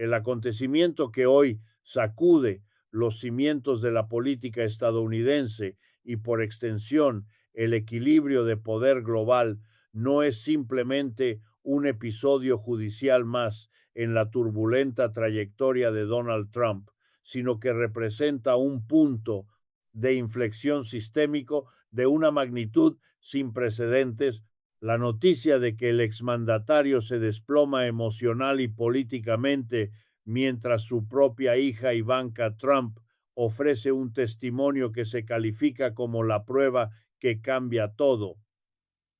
El acontecimiento que hoy sacude los cimientos de la política estadounidense y por extensión el equilibrio de poder global no es simplemente un episodio judicial más en la turbulenta trayectoria de Donald Trump, sino que representa un punto de inflexión sistémico de una magnitud sin precedentes. La noticia de que el exmandatario se desploma emocional y políticamente mientras su propia hija Ivanka Trump ofrece un testimonio que se califica como la prueba que cambia todo,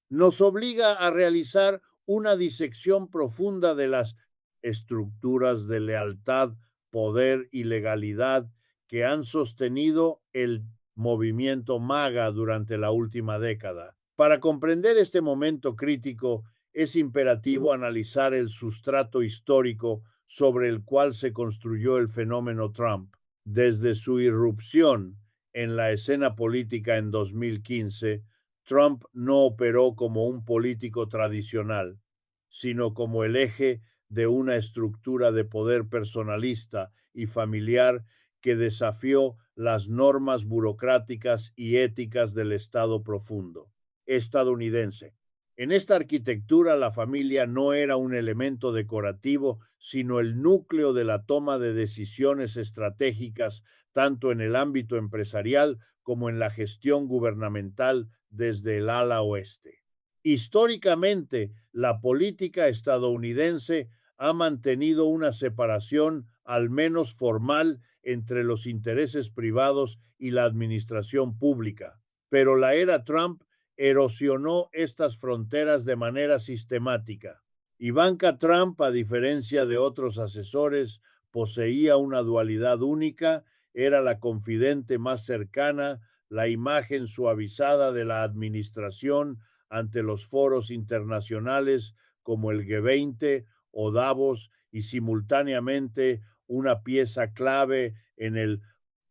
nos obliga a realizar una disección profunda de las estructuras de lealtad, poder y legalidad que han sostenido el movimiento MAGA durante la última década. Para comprender este momento crítico, es imperativo analizar el sustrato histórico sobre el cual se construyó el fenómeno Trump. Desde su irrupción en la escena política en 2015, Trump no operó como un político tradicional, sino como el eje de una estructura de poder personalista y familiar que desafió las normas burocráticas y éticas del Estado profundo estadounidense. En esta arquitectura, la familia no era un elemento decorativo, sino el núcleo de la toma de decisiones estratégicas, tanto en el ámbito empresarial como en la gestión gubernamental desde el ala oeste. Históricamente, la política estadounidense ha mantenido una separación, al menos formal, entre los intereses privados y la administración pública. Pero la era Trump erosionó estas fronteras de manera sistemática. Ivanka Trump, a diferencia de otros asesores, poseía una dualidad única, era la confidente más cercana, la imagen suavizada de la administración ante los foros internacionales como el G20 o Davos y simultáneamente una pieza clave en el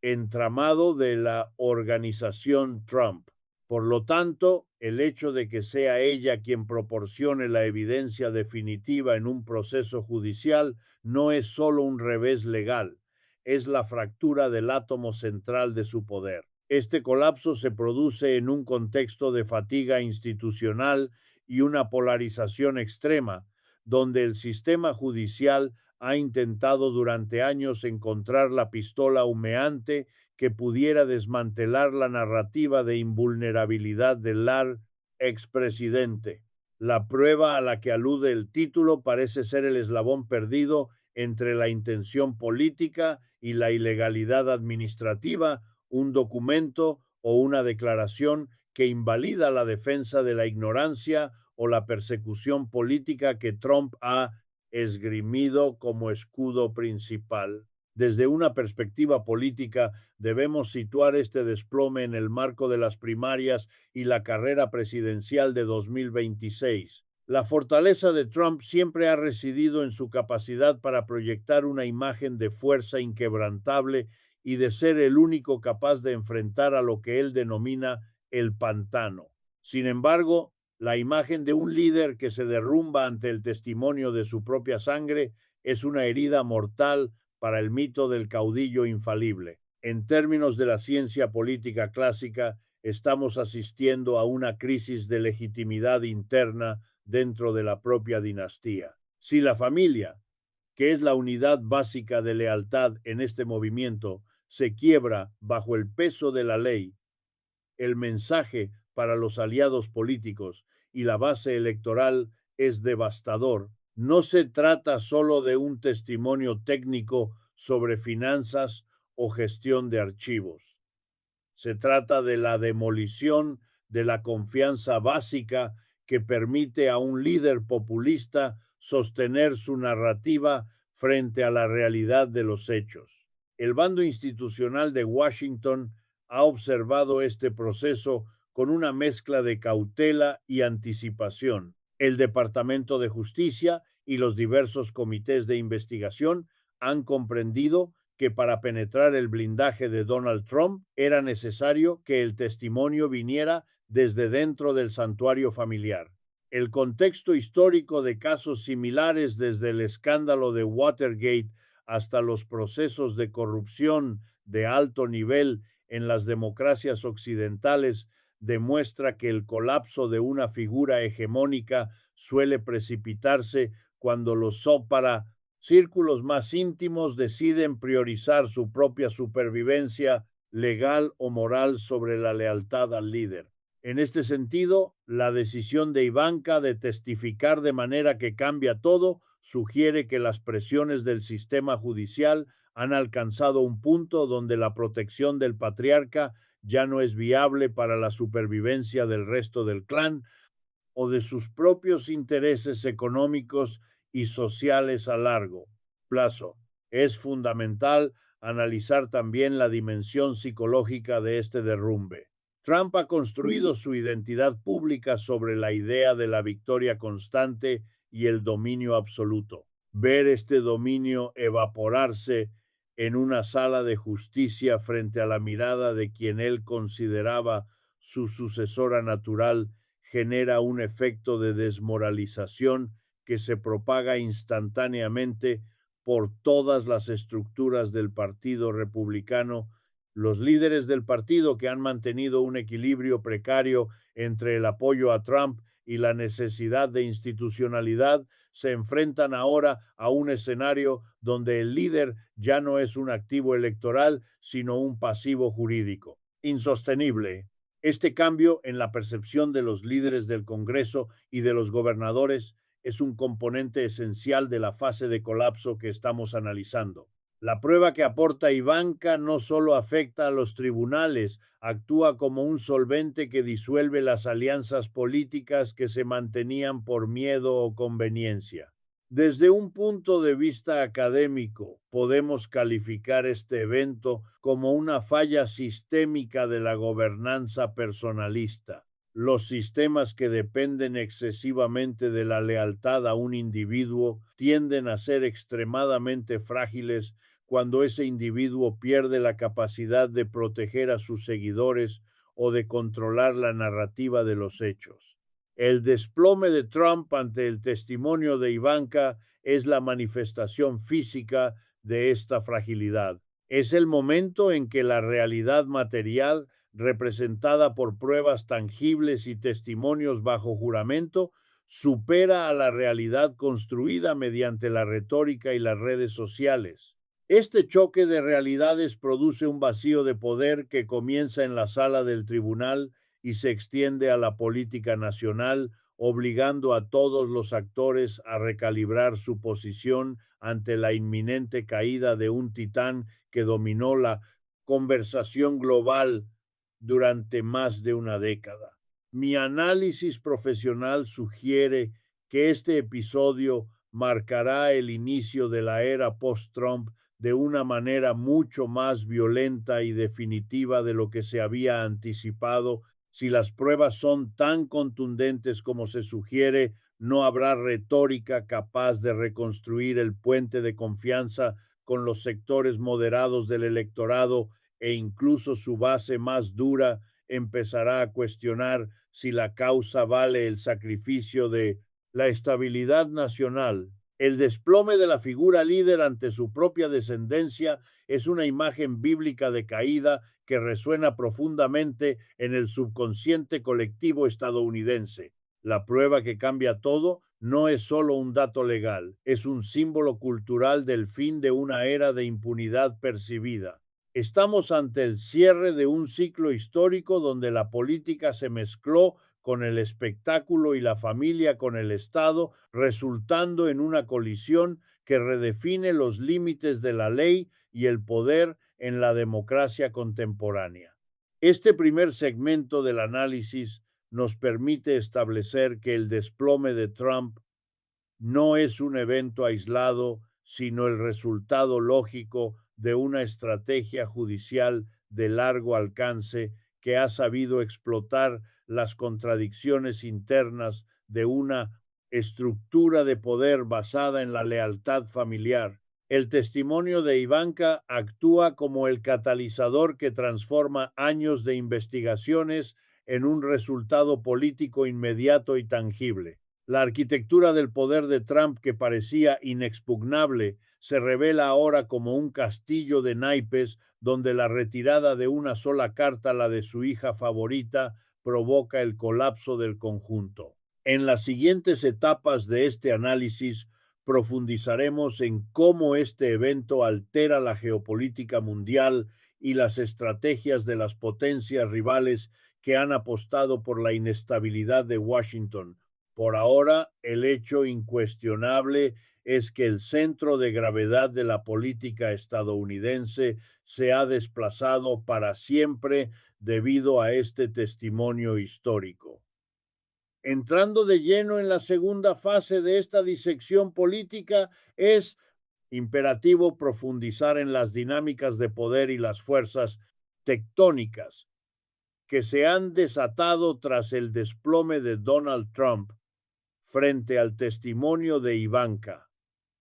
entramado de la organización Trump. Por lo tanto, el hecho de que sea ella quien proporcione la evidencia definitiva en un proceso judicial no es solo un revés legal, es la fractura del átomo central de su poder. Este colapso se produce en un contexto de fatiga institucional y una polarización extrema, donde el sistema judicial ha intentado durante años encontrar la pistola humeante que pudiera desmantelar la narrativa de invulnerabilidad del expresidente. La prueba a la que alude el título parece ser el eslabón perdido entre la intención política y la ilegalidad administrativa, un documento o una declaración que invalida la defensa de la ignorancia o la persecución política que Trump ha esgrimido como escudo principal. Desde una perspectiva política, debemos situar este desplome en el marco de las primarias y la carrera presidencial de 2026. La fortaleza de Trump siempre ha residido en su capacidad para proyectar una imagen de fuerza inquebrantable y de ser el único capaz de enfrentar a lo que él denomina el pantano. Sin embargo, la imagen de un líder que se derrumba ante el testimonio de su propia sangre es una herida mortal para el mito del caudillo infalible. En términos de la ciencia política clásica, estamos asistiendo a una crisis de legitimidad interna dentro de la propia dinastía. Si la familia, que es la unidad básica de lealtad en este movimiento, se quiebra bajo el peso de la ley, el mensaje para los aliados políticos y la base electoral es devastador. No se trata solo de un testimonio técnico sobre finanzas o gestión de archivos. Se trata de la demolición de la confianza básica que permite a un líder populista sostener su narrativa frente a la realidad de los hechos. El bando institucional de Washington ha observado este proceso con una mezcla de cautela y anticipación. El Departamento de Justicia y los diversos comités de investigación han comprendido que para penetrar el blindaje de Donald Trump era necesario que el testimonio viniera desde dentro del santuario familiar. El contexto histórico de casos similares desde el escándalo de Watergate hasta los procesos de corrupción de alto nivel en las democracias occidentales demuestra que el colapso de una figura hegemónica suele precipitarse cuando los para círculos más íntimos deciden priorizar su propia supervivencia legal o moral sobre la lealtad al líder. En este sentido, la decisión de Ivanka de testificar de manera que cambia todo sugiere que las presiones del sistema judicial han alcanzado un punto donde la protección del patriarca ya no es viable para la supervivencia del resto del clan o de sus propios intereses económicos y sociales a largo plazo. Es fundamental analizar también la dimensión psicológica de este derrumbe. Trump ha construido su identidad pública sobre la idea de la victoria constante y el dominio absoluto. Ver este dominio evaporarse en una sala de justicia frente a la mirada de quien él consideraba su sucesora natural genera un efecto de desmoralización que se propaga instantáneamente por todas las estructuras del Partido Republicano. Los líderes del partido, que han mantenido un equilibrio precario entre el apoyo a Trump y la necesidad de institucionalidad, se enfrentan ahora a un escenario donde el líder ya no es un activo electoral, sino un pasivo jurídico. Insostenible. Este cambio en la percepción de los líderes del Congreso y de los gobernadores es un componente esencial de la fase de colapso que estamos analizando. La prueba que aporta Ivanka no solo afecta a los tribunales, actúa como un solvente que disuelve las alianzas políticas que se mantenían por miedo o conveniencia. Desde un punto de vista académico, podemos calificar este evento como una falla sistémica de la gobernanza personalista. Los sistemas que dependen excesivamente de la lealtad a un individuo tienden a ser extremadamente frágiles cuando ese individuo pierde la capacidad de proteger a sus seguidores o de controlar la narrativa de los hechos. El desplome de Trump ante el testimonio de Ivanka es la manifestación física de esta fragilidad. Es el momento en que la realidad material, representada por pruebas tangibles y testimonios bajo juramento, supera a la realidad construida mediante la retórica y las redes sociales. Este choque de realidades produce un vacío de poder que comienza en la sala del tribunal y se extiende a la política nacional, obligando a todos los actores a recalibrar su posición ante la inminente caída de un titán que dominó la conversación global durante más de una década. Mi análisis profesional sugiere que este episodio marcará el inicio de la era post-Trump de una manera mucho más violenta y definitiva de lo que se había anticipado. Si las pruebas son tan contundentes como se sugiere, no habrá retórica capaz de reconstruir el puente de confianza con los sectores moderados del electorado e incluso su base más dura empezará a cuestionar si la causa vale el sacrificio de la estabilidad nacional. El desplome de la figura líder ante su propia descendencia es una imagen bíblica de caída que resuena profundamente en el subconsciente colectivo estadounidense. La prueba que cambia todo no es solo un dato legal, es un símbolo cultural del fin de una era de impunidad percibida. Estamos ante el cierre de un ciclo histórico donde la política se mezcló con el espectáculo y la familia con el Estado, resultando en una colisión que redefine los límites de la ley y el poder en la democracia contemporánea. Este primer segmento del análisis nos permite establecer que el desplome de Trump no es un evento aislado, sino el resultado lógico de una estrategia judicial de largo alcance que ha sabido explotar las contradicciones internas de una estructura de poder basada en la lealtad familiar. El testimonio de Ivanka actúa como el catalizador que transforma años de investigaciones en un resultado político inmediato y tangible. La arquitectura del poder de Trump, que parecía inexpugnable, se revela ahora como un castillo de naipes donde la retirada de una sola carta, la de su hija favorita, provoca el colapso del conjunto. En las siguientes etapas de este análisis profundizaremos en cómo este evento altera la geopolítica mundial y las estrategias de las potencias rivales que han apostado por la inestabilidad de Washington. Por ahora, el hecho incuestionable es que el centro de gravedad de la política estadounidense se ha desplazado para siempre debido a este testimonio histórico. Entrando de lleno en la segunda fase de esta disección política, es imperativo profundizar en las dinámicas de poder y las fuerzas tectónicas que se han desatado tras el desplome de Donald Trump frente al testimonio de Ivanka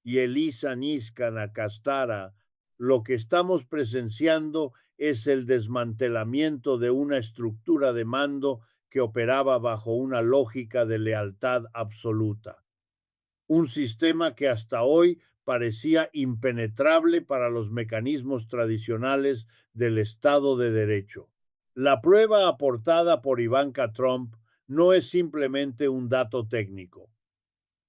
y Elisa Niskanakastara. Lo que estamos presenciando es el desmantelamiento de una estructura de mando que operaba bajo una lógica de lealtad absoluta, un sistema que hasta hoy parecía impenetrable para los mecanismos tradicionales del Estado de Derecho. La prueba aportada por Ivanka Trump no es simplemente un dato técnico,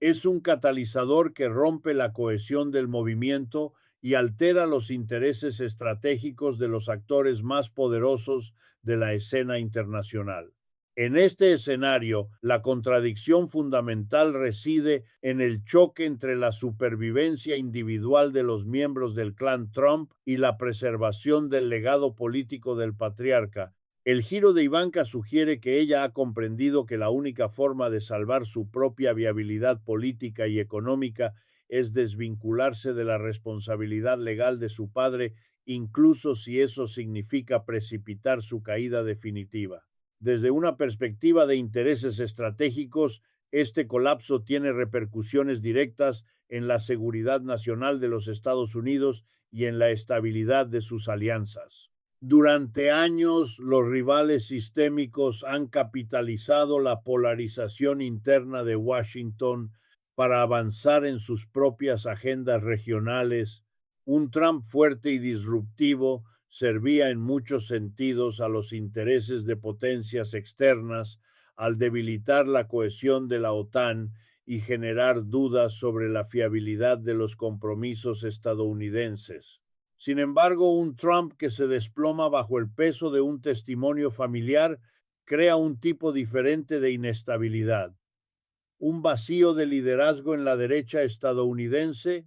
es un catalizador que rompe la cohesión del movimiento y altera los intereses estratégicos de los actores más poderosos de la escena internacional. En este escenario, la contradicción fundamental reside en el choque entre la supervivencia individual de los miembros del clan Trump y la preservación del legado político del patriarca. El giro de Ivanka sugiere que ella ha comprendido que la única forma de salvar su propia viabilidad política y económica es desvincularse de la responsabilidad legal de su padre, incluso si eso significa precipitar su caída definitiva. Desde una perspectiva de intereses estratégicos, este colapso tiene repercusiones directas en la seguridad nacional de los Estados Unidos y en la estabilidad de sus alianzas. Durante años, los rivales sistémicos han capitalizado la polarización interna de Washington para avanzar en sus propias agendas regionales. Un Trump fuerte y disruptivo servía en muchos sentidos a los intereses de potencias externas al debilitar la cohesión de la OTAN y generar dudas sobre la fiabilidad de los compromisos estadounidenses. Sin embargo, un Trump que se desploma bajo el peso de un testimonio familiar crea un tipo diferente de inestabilidad, un vacío de liderazgo en la derecha estadounidense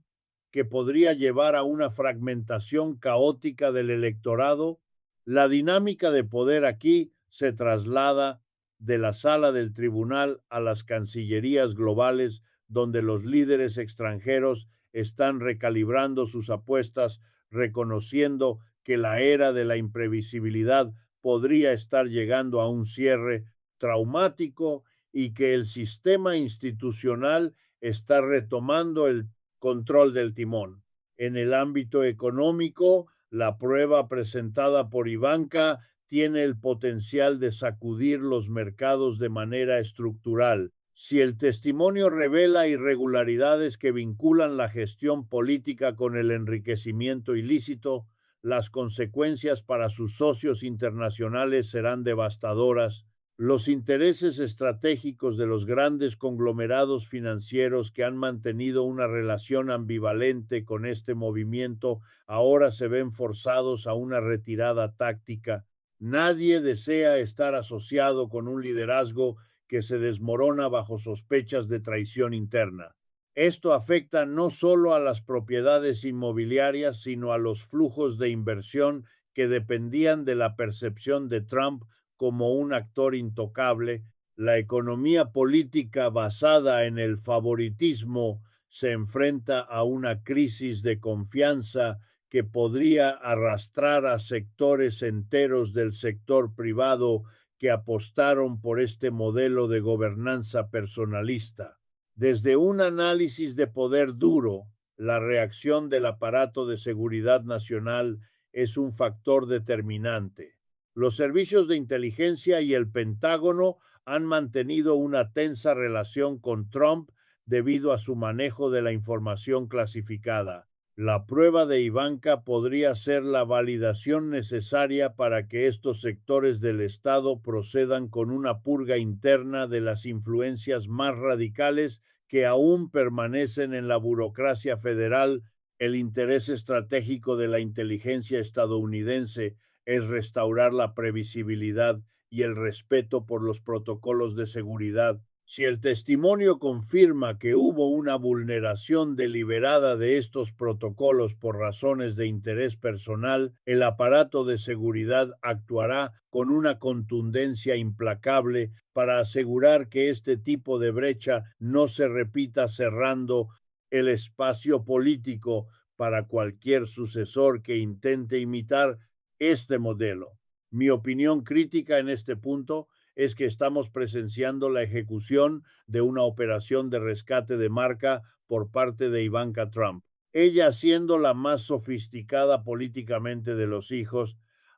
que podría llevar a una fragmentación caótica del electorado. La dinámica de poder aquí se traslada de la sala del tribunal a las cancillerías globales, donde los líderes extranjeros están recalibrando sus apuestas, reconociendo que la era de la imprevisibilidad podría estar llegando a un cierre traumático y que el sistema institucional está retomando el control del timón. En el ámbito económico, la prueba presentada por Ivanka tiene el potencial de sacudir los mercados de manera estructural. Si el testimonio revela irregularidades que vinculan la gestión política con el enriquecimiento ilícito, las consecuencias para sus socios internacionales serán devastadoras. Los intereses estratégicos de los grandes conglomerados financieros que han mantenido una relación ambivalente con este movimiento ahora se ven forzados a una retirada táctica. Nadie desea estar asociado con un liderazgo que se desmorona bajo sospechas de traición interna. Esto afecta no solo a las propiedades inmobiliarias, sino a los flujos de inversión que dependían de la percepción de Trump como un actor intocable. La economía política basada en el favoritismo se enfrenta a una crisis de confianza que podría arrastrar a sectores enteros del sector privado que apostaron por este modelo de gobernanza personalista. Desde un análisis de poder duro, la reacción del aparato de seguridad nacional es un factor determinante. Los servicios de inteligencia y el Pentágono han mantenido una tensa relación con Trump debido a su manejo de la información clasificada. La prueba de Ivanka podría ser la validación necesaria para que estos sectores del Estado procedan con una purga interna de las influencias más radicales que aún permanecen en la burocracia federal. El interés estratégico de la inteligencia estadounidense es restaurar la previsibilidad y el respeto por los protocolos de seguridad. Si el testimonio confirma que hubo una vulneración deliberada de estos protocolos por razones de interés personal, el aparato de seguridad actuará con una contundencia implacable para asegurar que este tipo de brecha no se repita, cerrando el espacio político para cualquier sucesor que intente imitar este modelo. Mi opinión crítica en este punto es que estamos presenciando la ejecución de una operación de rescate de marca por parte de Ivanka Trump. Ella, siendo la más sofisticada políticamente de los hijos,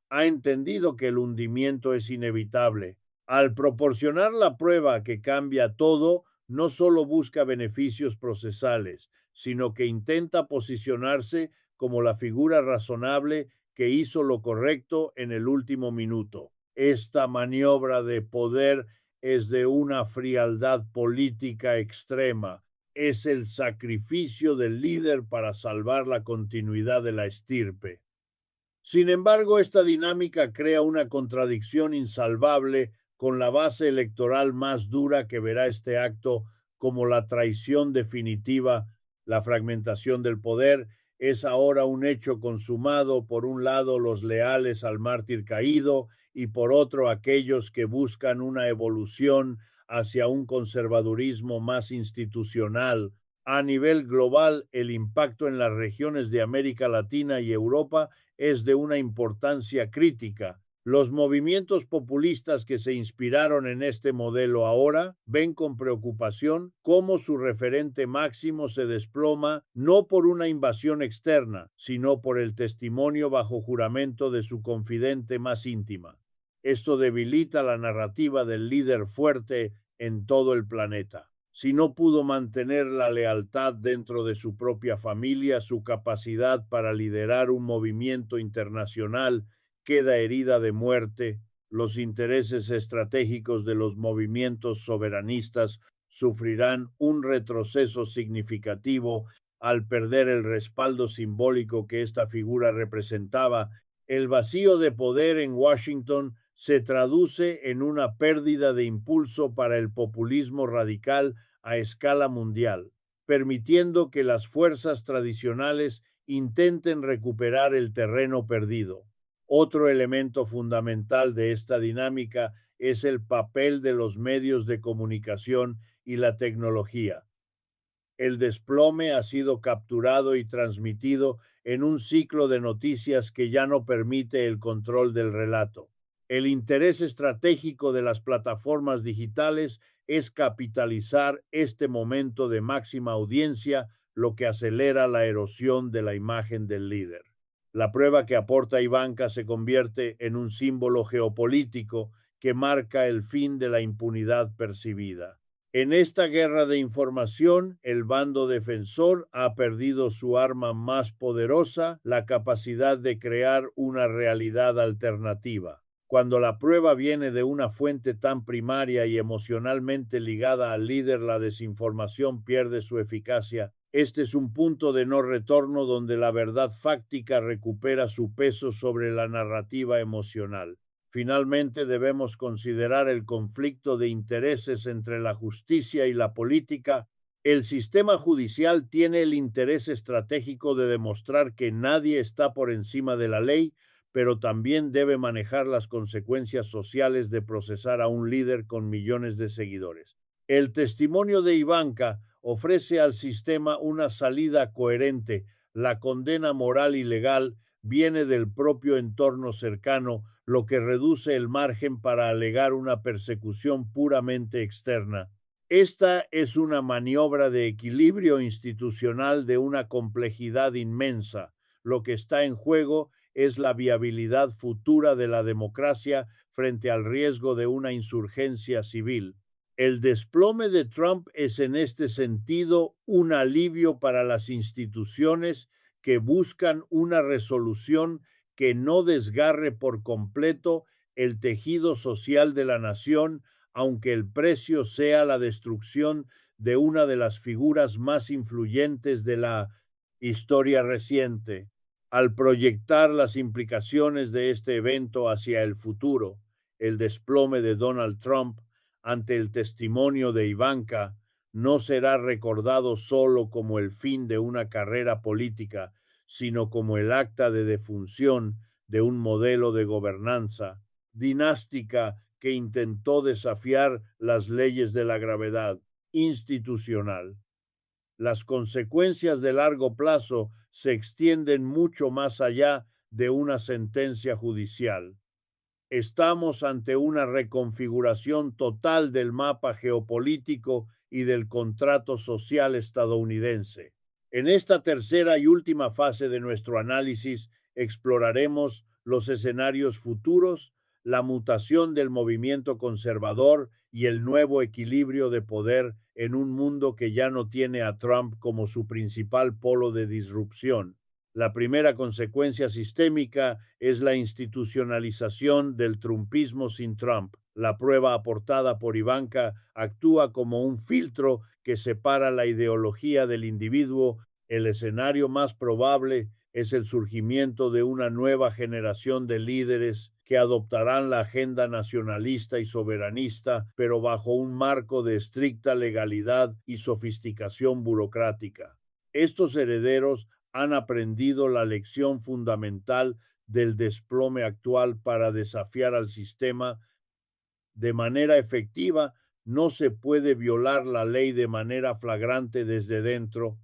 ha entendido que el hundimiento es inevitable. Al proporcionar la prueba que cambia todo, no solo busca beneficios procesales, sino que intenta posicionarse como la figura razonable que hizo lo correcto en el último minuto. Esta maniobra de poder es de una frialdad política extrema. Es el sacrificio del líder para salvar la continuidad de la estirpe. Sin embargo, esta dinámica crea una contradicción insalvable con la base electoral más dura que verá este acto como la traición definitiva. La fragmentación del poder es ahora un hecho consumado, por un lado los leales al mártir caído y por otro aquellos que buscan una evolución hacia un conservadurismo más institucional. A nivel global, el impacto en las regiones de América Latina y Europa es de una importancia crítica. Los movimientos populistas que se inspiraron en este modelo ahora ven con preocupación cómo su referente máximo se desploma, no por una invasión externa, sino por el testimonio bajo juramento de su confidente más íntima. Esto debilita la narrativa del líder fuerte en todo el planeta. Si no pudo mantener la lealtad dentro de su propia familia, su capacidad para liderar un movimiento internacional queda herida de muerte. Los intereses estratégicos de los movimientos soberanistas sufrirán un retroceso significativo al perder el respaldo simbólico que esta figura representaba. El vacío de poder en Washington se traduce en una pérdida de impulso para el populismo radical a escala mundial, permitiendo que las fuerzas tradicionales intenten recuperar el terreno perdido. Otro elemento fundamental de esta dinámica es el papel de los medios de comunicación y la tecnología. El desplome ha sido capturado y transmitido en un ciclo de noticias que ya no permite el control del relato. El interés estratégico de las plataformas digitales es capitalizar este momento de máxima audiencia, lo que acelera la erosión de la imagen del líder. La prueba que aporta Ivanka se convierte en un símbolo geopolítico que marca el fin de la impunidad percibida. En esta guerra de información, el bando defensor ha perdido su arma más poderosa, la capacidad de crear una realidad alternativa. Cuando la prueba viene de una fuente tan primaria y emocionalmente ligada al líder, la desinformación pierde su eficacia. Este es un punto de no retorno donde la verdad fáctica recupera su peso sobre la narrativa emocional. Finalmente, debemos considerar el conflicto de intereses entre la justicia y la política. El sistema judicial tiene el interés estratégico de demostrar que nadie está por encima de la ley, pero también debe manejar las consecuencias sociales de procesar a un líder con millones de seguidores. El testimonio de Ivanka ofrece al sistema una salida coherente. La condena moral y legal viene del propio entorno cercano, lo que reduce el margen para alegar una persecución puramente externa. Esta es una maniobra de equilibrio institucional de una complejidad inmensa. Lo que está en juego es la viabilidad futura de la democracia frente al riesgo de una insurgencia civil. El desplome de Trump es en este sentido un alivio para las instituciones que buscan una resolución que no desgarre por completo el tejido social de la nación, aunque el precio sea la destrucción de una de las figuras más influyentes de la historia reciente. Al proyectar las implicaciones de este evento hacia el futuro, el desplome de Donald Trump ante el testimonio de Ivanka no será recordado solo como el fin de una carrera política, sino como el acta de defunción de un modelo de gobernanza dinástica que intentó desafiar las leyes de la gravedad institucional. Las consecuencias de largo plazo se extienden mucho más allá de una sentencia judicial. Estamos ante una reconfiguración total del mapa geopolítico y del contrato social estadounidense. En esta tercera y última fase de nuestro análisis exploraremos los escenarios futuros, la mutación del movimiento conservador y el nuevo equilibrio de poder en un mundo que ya no tiene a Trump como su principal polo de disrupción. La primera consecuencia sistémica es la institucionalización del trumpismo sin Trump. La prueba aportada por Ivanka actúa como un filtro que separa la ideología del individuo. El escenario más probable es el surgimiento de una nueva generación de líderes que adoptarán la agenda nacionalista y soberanista, pero bajo un marco de estricta legalidad y sofisticación burocrática. Estos herederos han aprendido la lección fundamental del desplome actual para desafiar al sistema de manera efectiva. No se puede violar la ley de manera flagrante desde dentro,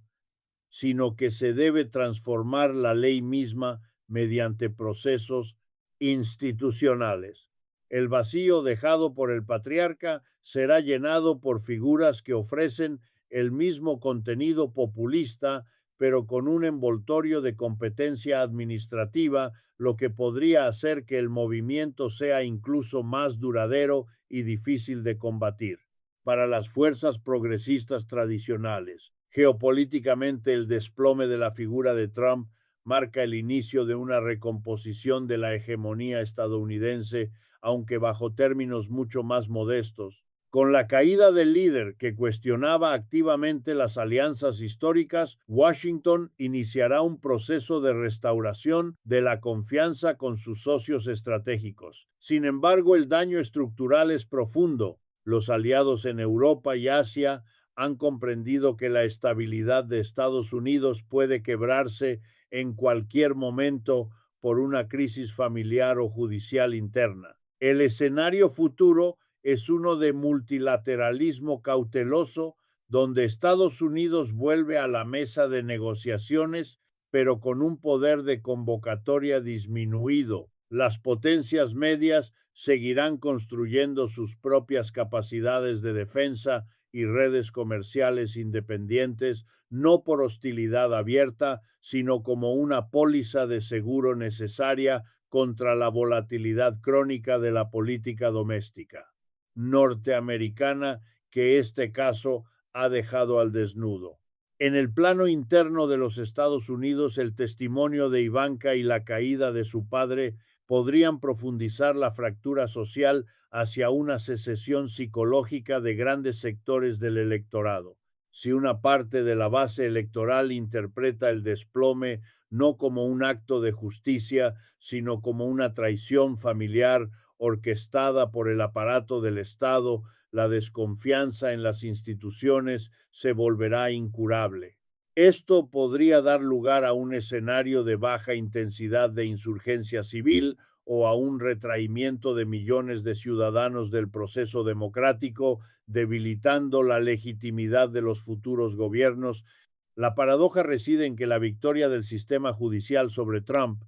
sino que se debe transformar la ley misma mediante procesos institucionales. El vacío dejado por el patriarca será llenado por figuras que ofrecen el mismo contenido populista, pero con un envoltorio de competencia administrativa, lo que podría hacer que el movimiento sea incluso más duradero y difícil de combatir. Para las fuerzas progresistas tradicionales, geopolíticamente, el desplome de la figura de Trump marca el inicio de una recomposición de la hegemonía estadounidense, aunque bajo términos mucho más modestos. Con la caída del líder que cuestionaba activamente las alianzas históricas, Washington iniciará un proceso de restauración de la confianza con sus socios estratégicos. Sin embargo, el daño estructural es profundo. Los aliados en Europa y Asia han comprendido que la estabilidad de Estados Unidos puede quebrarse en cualquier momento por una crisis familiar o judicial interna. El escenario futuro es uno de multilateralismo cauteloso, donde Estados Unidos vuelve a la mesa de negociaciones, pero con un poder de convocatoria disminuido. Las potencias medias seguirán construyendo sus propias capacidades de defensa y redes comerciales independientes, no por hostilidad abierta, sino como una póliza de seguro necesaria contra la volatilidad crónica de la política doméstica norteamericana que este caso ha dejado al desnudo. En el plano interno de los Estados Unidos, el testimonio de Ivanka y la caída de su padre podrían profundizar la fractura social hacia una secesión psicológica de grandes sectores del electorado. Si una parte de la base electoral interpreta el desplome no como un acto de justicia, sino como una traición familiar orquestada por el aparato del Estado, la desconfianza en las instituciones se volverá incurable. Esto podría dar lugar a un escenario de baja intensidad de insurgencia civil o a un retraimiento de millones de ciudadanos del proceso democrático, debilitando la legitimidad de los futuros gobiernos. La paradoja reside en que la victoria del sistema judicial sobre Trump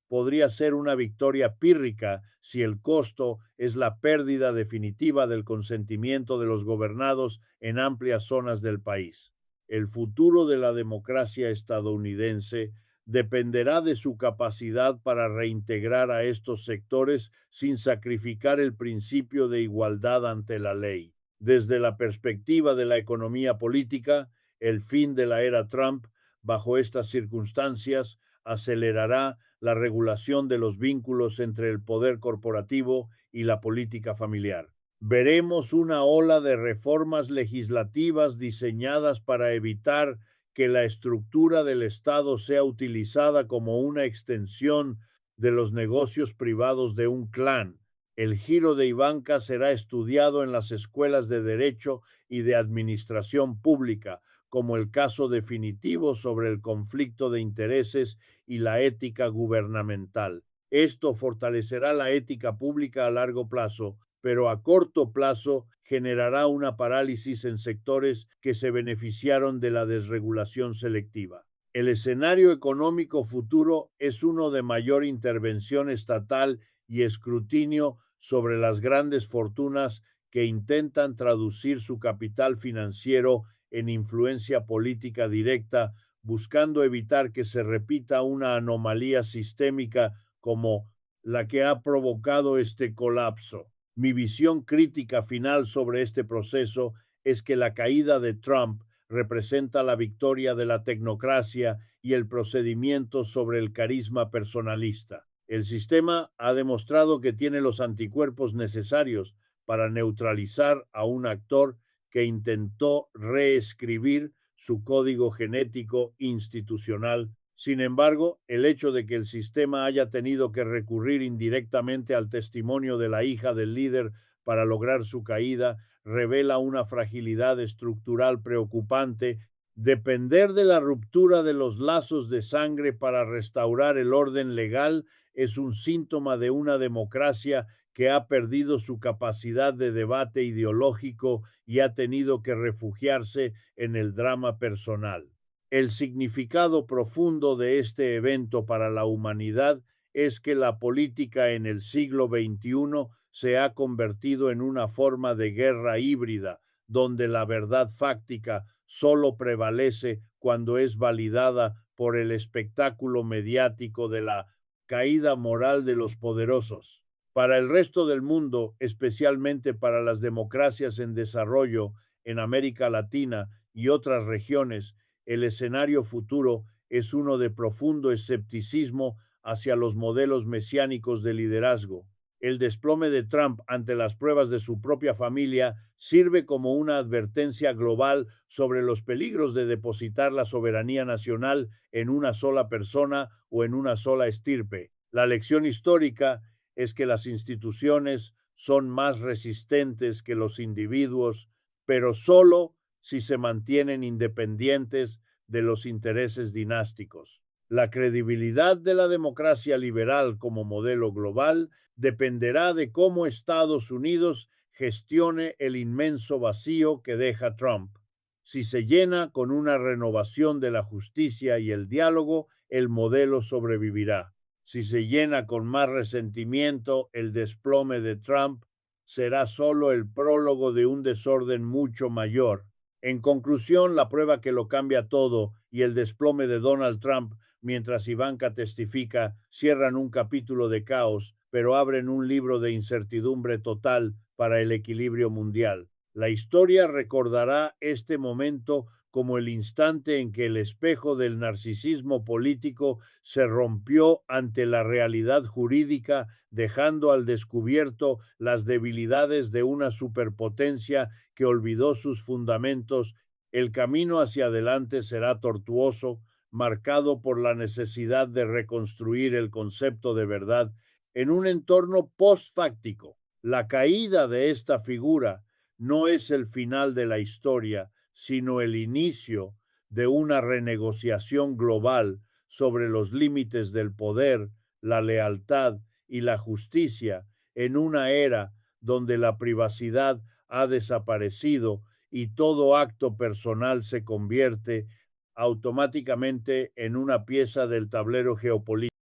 podría ser una victoria pírrica si el costo es la pérdida definitiva del consentimiento de los gobernados en amplias zonas del país. El futuro de la democracia estadounidense dependerá de su capacidad para reintegrar a estos sectores sin sacrificar el principio de igualdad ante la ley. Desde la perspectiva de la economía política, el fin de la era Trump, bajo estas circunstancias, acelerará la regulación de los vínculos entre el poder corporativo y la política familiar. Veremos una ola de reformas legislativas diseñadas para evitar que la estructura del Estado sea utilizada como una extensión de los negocios privados de un clan. El giro de Ivanka será estudiado en las escuelas de Derecho y de Administración Pública como el caso definitivo sobre el conflicto de intereses y la ética gubernamental. Esto fortalecerá la ética pública a largo plazo, pero a corto plazo generará una parálisis en sectores que se beneficiaron de la desregulación selectiva. El escenario económico futuro es uno de mayor intervención estatal y escrutinio sobre las grandes fortunas que intentan traducir su capital financiero en influencia política directa, buscando evitar que se repita una anomalía sistémica como la que ha provocado este colapso. Mi visión crítica final sobre este proceso es que la caída de Trump representa la victoria de la tecnocracia y el procedimiento sobre el carisma personalista. El sistema ha demostrado que tiene los anticuerpos necesarios para neutralizar a un actor que intentó reescribir su código genético institucional. Sin embargo, el hecho de que el sistema haya tenido que recurrir indirectamente al testimonio de la hija del líder para lograr su caída revela una fragilidad estructural preocupante. Depender de la ruptura de los lazos de sangre para restaurar el orden legal es un síntoma de una democracia que ha perdido su capacidad de debate ideológico y ha tenido que refugiarse en el drama personal. El significado profundo de este evento para la humanidad es que la política en el siglo XXI se ha convertido en una forma de guerra híbrida, donde la verdad fáctica solo prevalece cuando es validada por el espectáculo mediático de la caída moral de los poderosos. Para el resto del mundo, especialmente para las democracias en desarrollo en América Latina y otras regiones, el escenario futuro es uno de profundo escepticismo hacia los modelos mesiánicos de liderazgo. El desplome de Trump ante las pruebas de su propia familia sirve como una advertencia global sobre los peligros de depositar la soberanía nacional en una sola persona o en una sola estirpe. La lección histórica es que las instituciones son más resistentes que los individuos, pero solo si se mantienen independientes de los intereses dinásticos. La credibilidad de la democracia liberal como modelo global dependerá de cómo Estados Unidos gestione el inmenso vacío que deja Trump. Si se llena con una renovación de la justicia y el diálogo, el modelo sobrevivirá. Si se llena con más resentimiento, el desplome de Trump será solo el prólogo de un desorden mucho mayor. En conclusión, la prueba que lo cambia todo y el desplome de Donald Trump mientras Ivanka testifica cierran un capítulo de caos, pero abren un libro de incertidumbre total para el equilibrio mundial. La historia recordará este momento como el instante en que el espejo del narcisismo político se rompió ante la realidad jurídica, dejando al descubierto las debilidades de una superpotencia que olvidó sus fundamentos. El camino hacia adelante será tortuoso, marcado por la necesidad de reconstruir el concepto de verdad en un entorno postfáctico. La caída de esta figura no es el final de la historia, sino el inicio de una renegociación global sobre los límites del poder, la lealtad y la justicia en una era donde la privacidad ha desaparecido y todo acto personal se convierte automáticamente en una pieza del tablero geopolítico.